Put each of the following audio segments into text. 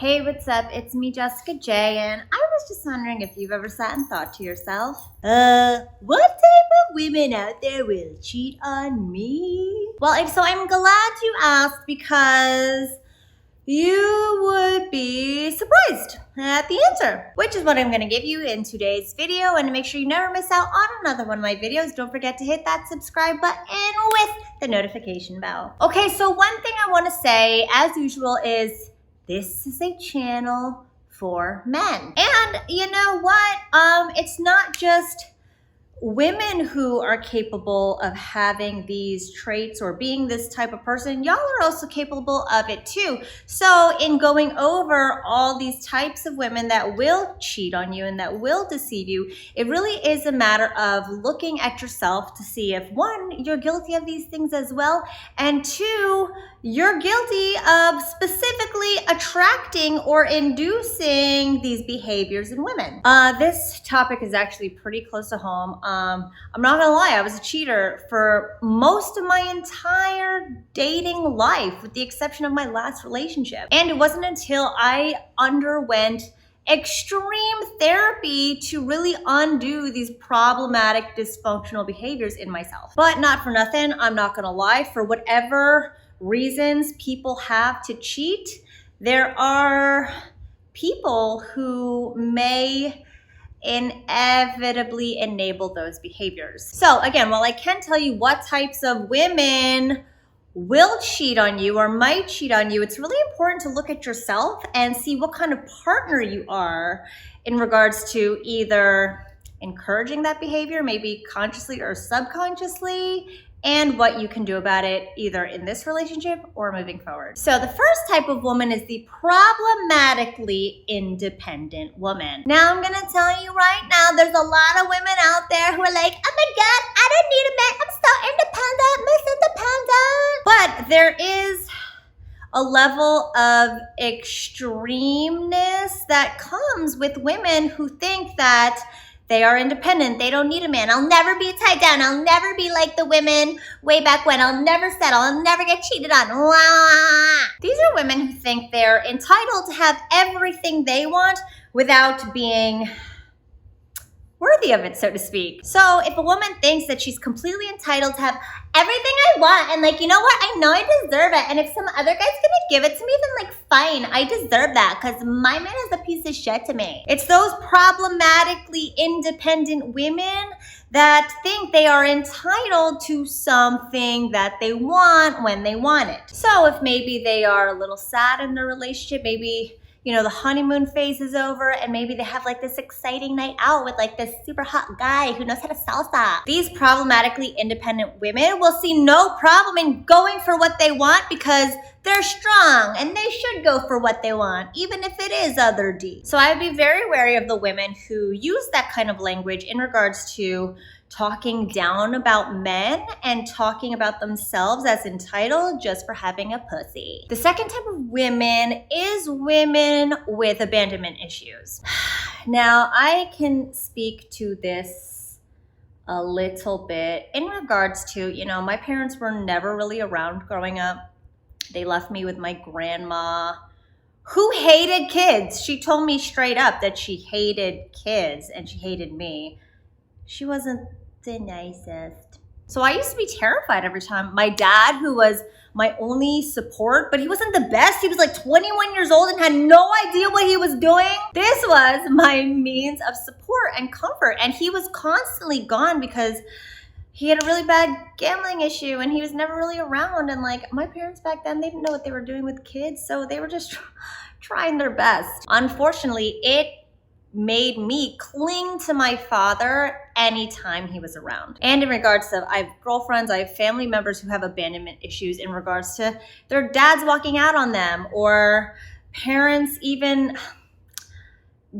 Hey, what's up? It's me, Jessica J, and I was just wondering if you've ever sat and thought to yourself, what type of women out there will cheat on me? Well, if so, I'm glad you asked because you would be surprised at the answer, which is what I'm going to give you in today's video. And to make sure you never miss out on another one of my videos, don't forget to hit that subscribe button with the notification bell. Okay, so one thing I want to say, as usual, is this is a channel for men. And you know what? It's not just women who are capable of having these traits or being this type of person. Y'all are also capable of it too. So in going over all these types of women that will cheat on you and that will deceive you, it really is a matter of looking at yourself to see if, one, you're guilty of these things as well, and two, you're guilty of specifically attracting or inducing these behaviors in women. This topic is actually pretty close to home. I'm not gonna lie, I was a cheater for most of my entire dating life, with the exception of my last relationship. And it wasn't until I underwent extreme therapy to really undo these problematic, dysfunctional behaviors in myself. But not for nothing, I'm not gonna lie, for whatever reasons people have to cheat, there are people who may inevitably enable those behaviors. So again, while I can tell you what types of women will cheat on you or might cheat on you, it's really important to look at yourself and see what kind of partner you are in regards to either encouraging that behavior, maybe consciously or subconsciously, and what you can do about it either in this relationship or moving forward. So the first type of woman is the problematically independent woman. Now I'm gonna tell you right now, there's a lot of women out there who are like, oh my God, I don't need a man, I'm so independent, Miss Independent. But there is a level of extremeness that comes with women who think that they are independent. They don't need a man. I'll never be tied down. I'll never be like the women way back when. I'll never settle. I'll never get cheated on. These are women who think they're entitled to have everything they want without being worthy of it, so to speak. So if a woman thinks that she's completely entitled to have everything I want, and like, you know what, I know I deserve it, and if some other guy's gonna give it to me, then like, fine, I deserve that, because my man is a piece of shit to me. It's those problematically independent women that think they are entitled to something that they want when they want it. So if maybe they are a little sad in their relationship, maybe, you know, the honeymoon phase is over and maybe they have like this exciting night out with like this super hot guy who knows how to salsa. These problematically independent women will see no problem in going for what they want because they're strong and they should go for what they want, even if it is other D. So I would be very wary of the women who use that kind of language in regards to talking down about men and talking about themselves as entitled just for having a pussy. The second type of women is women with abandonment issues. Now, I can speak to this a little bit in regards to, you know, my parents were never really around growing up. They left me with my grandma, who hated kids. She told me straight up that she hated kids and she hated me. She wasn't the nicest. So I used to be terrified every time. My dad, who was my only support, but he wasn't the best. He was like 21 years old and had no idea what he was doing. This was my means of support and comfort. And he was constantly gone because he had a really bad gambling issue and he was never really around. And like, my parents back then, they didn't know what they were doing with kids. So they were just trying their best. Unfortunately, it made me cling to my father anytime he was around. And in regards to, I have girlfriends, I have family members who have abandonment issues in regards to their dads walking out on them or parents even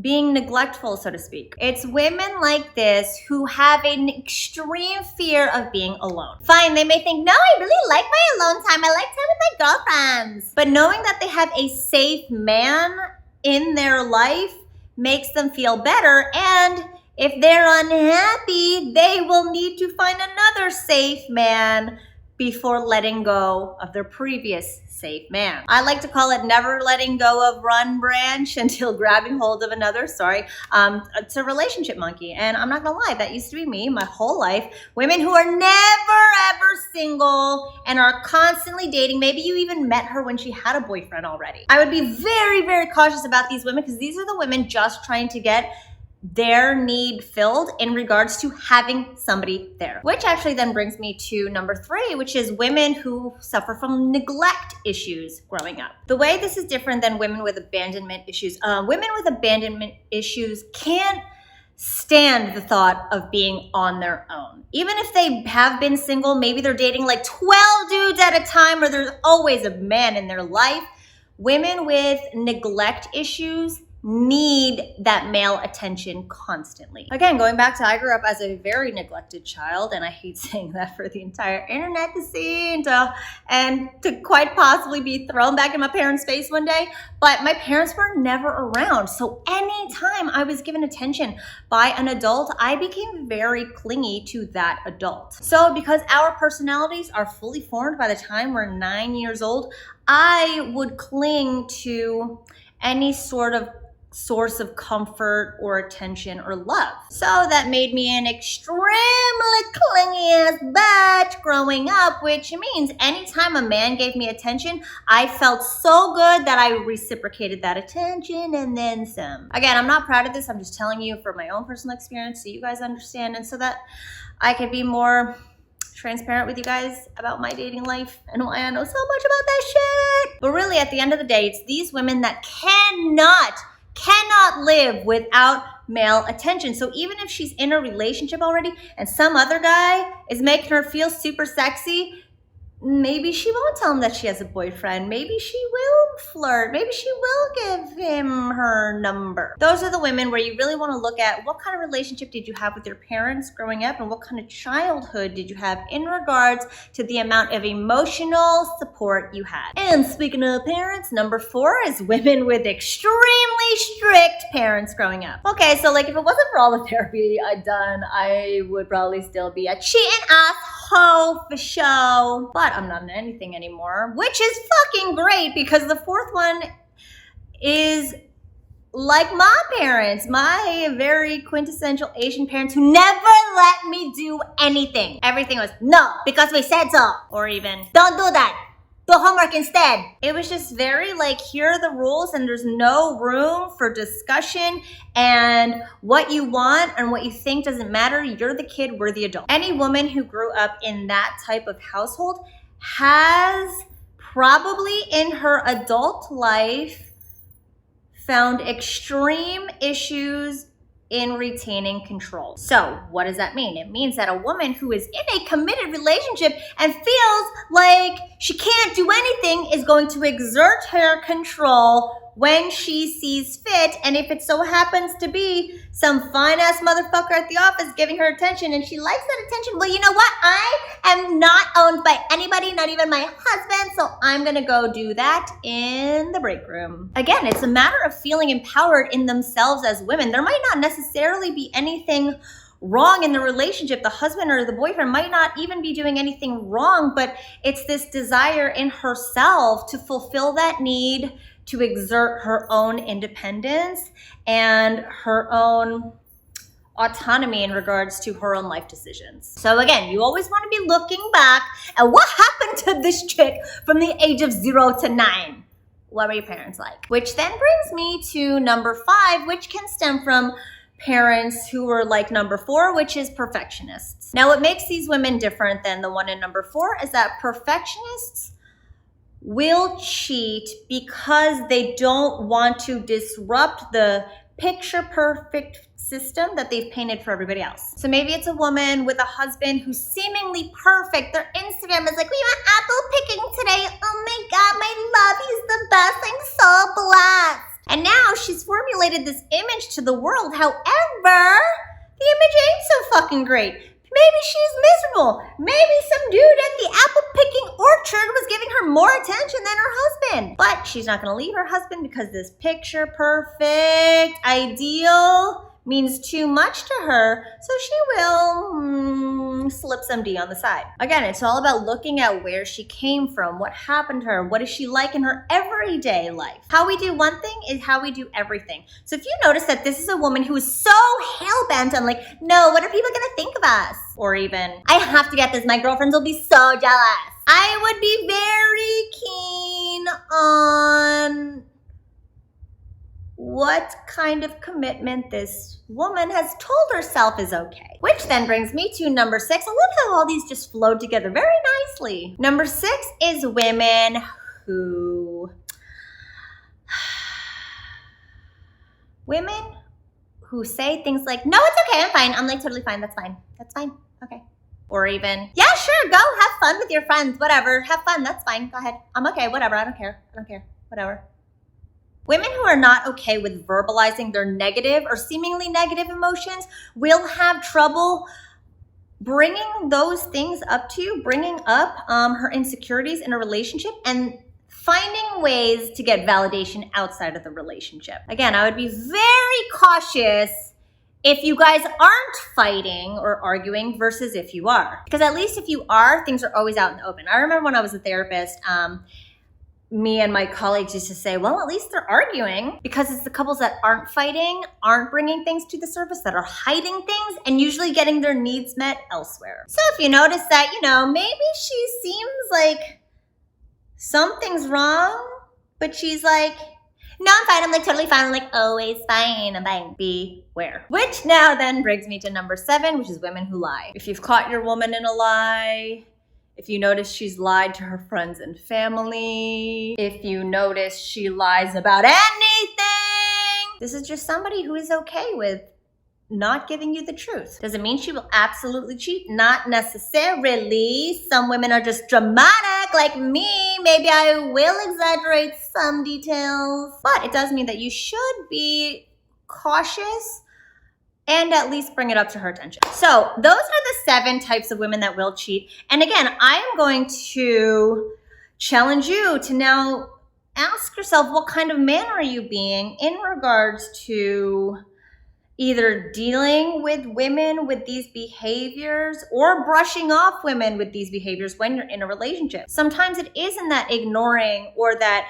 being neglectful, so to speak. It's women like this who have an extreme fear of being alone. Fine, they may think, no, I really like my alone time. I like time with my girlfriends. But knowing that they have a safe man in their life makes them feel better, and if they're unhappy, they will need to find another safe man before letting go of their previous safe man. I like to call it never letting go of one branch until grabbing hold of another. Sorry. It's a relationship monkey. And I'm not gonna lie, that used to be me my whole life. Women who are never ever single and are constantly dating. Maybe you even met her when she had a boyfriend already. I would be very, very cautious about these women because these are the women just trying to get their need filled in regards to having somebody there. Which actually then brings me to number 3, which is women who suffer from neglect issues growing up. The way this is different than women with abandonment issues. Women with abandonment issues can't stand the thought of being on their own. Even if they have been single, maybe they're dating like 12 dudes at a time, or there's always a man in their life. Women with neglect issues need that male attention constantly. Again, going back to I grew up as a very neglected child, and I hate saying that for the entire internet to see and to quite possibly be thrown back in my parents' face one day, but my parents were never around. So anytime I was given attention by an adult, I became very clingy to that adult. So because our personalities are fully formed by the time we're 9 years old, I would cling to any sort of source of comfort or attention or love. So that made me an extremely clingy ass bitch growing up, which means anytime a man gave me attention, I felt so good that I reciprocated that attention and then some. Again, I'm not proud of this. I'm just telling you from my own personal experience so you guys understand and so that I could be more transparent with you guys about my dating life and why I know so much about that shit. But really, at the end of the day, it's these women that cannot live without male attention. So even if she's in a relationship already and some other guy is making her feel super sexy, maybe she won't tell him that she has a boyfriend. Maybe she will flirt. Maybe she will give him her number. Those are the women where you really want to look at what kind of relationship did you have with your parents growing up and what kind of childhood did you have in regards to the amount of emotional support you had. And speaking of parents, number 4 is women with extremely strict parents growing up. Okay, so like if it wasn't for all the therapy I'd done, I would probably still be a cheating asshole for show. But I'm not in anything anymore, which is fucking great because the 4th one is like my parents, my very quintessential Asian parents who never let me do anything. Everything was, no, because we said so. Or even, don't do that. Do homework instead. It was just very like, here are the rules and there's no room for discussion and what you want and what you think doesn't matter. You're the kid, we're the adult. Any woman who grew up in that type of household has probably in her adult life found extreme issues in retaining control. So what does that mean? It means that a woman who is in a committed relationship and feels like she can't do anything is going to exert her control when she sees fit. And if it so happens to be some fine ass motherfucker at the office giving her attention and she likes that attention, well, you know what? I am not owned by anybody, not even my husband, so I'm gonna go do that in the break room. Again, it's a matter of feeling empowered in themselves as women. There might not necessarily be anything wrong in the relationship. The husband or the boyfriend might not even be doing anything wrong, but it's this desire in herself to fulfill that need, to exert her own independence and her own autonomy in regards to her own life decisions. So again, you always want to be looking back at what happened to this chick from the age of 0 to 9. What were your parents like? Which then brings me to number 5, which can stem from parents who were like number 4, which is perfectionists. Now, what makes these women different than the one in number 4 is that perfectionists will cheat because they don't want to disrupt the picture perfect system that they've painted for everybody else. So maybe it's a woman with a husband who's seemingly perfect. Their Instagram is like, we went apple picking today. Oh my God, my love, he's the best. I'm so blessed. And now she's formulated this image to the world. However, the image ain't so fucking great. Maybe she's miserable. Maybe some dude at the apple picking orchard was giving her more attention than her husband. But she's not gonna leave her husband because this picture perfect, ideal means too much to her, so she will slip some D on the side. Again, it's all about looking at where she came from, what happened to her, what is she like in her everyday life. How we do one thing is how we do everything. So if you notice that this is a woman who is so hell-bent on like, no, what are people gonna think of us? Or even, I have to get this, my girlfriends will be so jealous. I would be very keen on what kind of commitment this woman has told herself is okay. Which then brings me to number 6. I love how all these just flowed together very nicely. Number 6 is women who say things like, no, it's okay, I'm fine. I'm like, totally fine, that's fine. That's fine, okay. Or even, yeah, sure, go, have fun with your friends, whatever, have fun, that's fine, go ahead. I'm okay, whatever, I don't care, whatever. Women who are not okay with verbalizing their negative or seemingly negative emotions will have trouble bringing those things up to you, bringing up her insecurities in a relationship and finding ways to get validation outside of the relationship. Again, I would be very cautious if you guys aren't fighting or arguing versus if you are. Because at least if you are, things are always out in the open. I remember when I was a therapist, me and my colleagues used to say, well, at least they're arguing, because it's the couples that aren't fighting, aren't bringing things to the surface, that are hiding things and usually getting their needs met elsewhere. So if you notice that, maybe she seems like something's wrong, but she's like, no, I'm fine. I'm like totally fine. I'm like always fine. I'm fine. Beware. Which now then brings me to number 7, which is women who lie. If you've caught your woman in a lie, if you notice she's lied to her friends and family, if you notice she lies about anything, this is just somebody who is okay with not giving you the truth. Does it mean she will absolutely cheat? Not necessarily. Some women are just dramatic like me. Maybe I will exaggerate some details, but it does mean that you should be cautious and at least bring it up to her attention. So those are the 7 types of women that will cheat. And again, I am going to challenge you to now ask yourself, what kind of man are you being in regards to either dealing with women with these behaviors or brushing off women with these behaviors when you're in a relationship? Sometimes it isn't that ignoring or that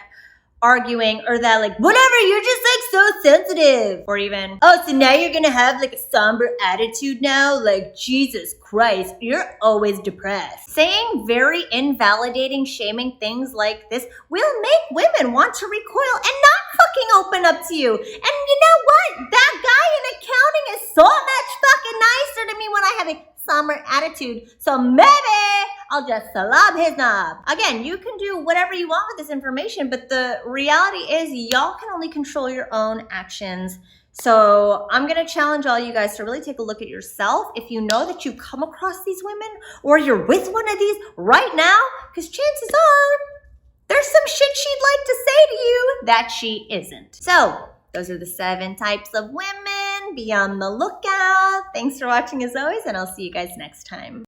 arguing or that like, whatever, you're just like so sensitive. Or even, oh, so now you're gonna have like a somber attitude now? Like, Jesus Christ, you're always depressed. Saying very invalidating, shaming things like this will make women want to recoil and not fucking open up to you. And you know what? That guy in accounting is so much fucking nicer to me when I have a somber attitude. So maybe I'll just slob his knob. Again, you can do whatever you want with this information, but the reality is y'all can only control your own actions. So I'm gonna challenge all you guys to really take a look at yourself. If you know that you come across these women or you're with one of these right now, because chances are there's some shit she'd like to say to you that she isn't. So those are the 7 types of women. Be on the lookout. Thanks for watching as always, and I'll see you guys next time.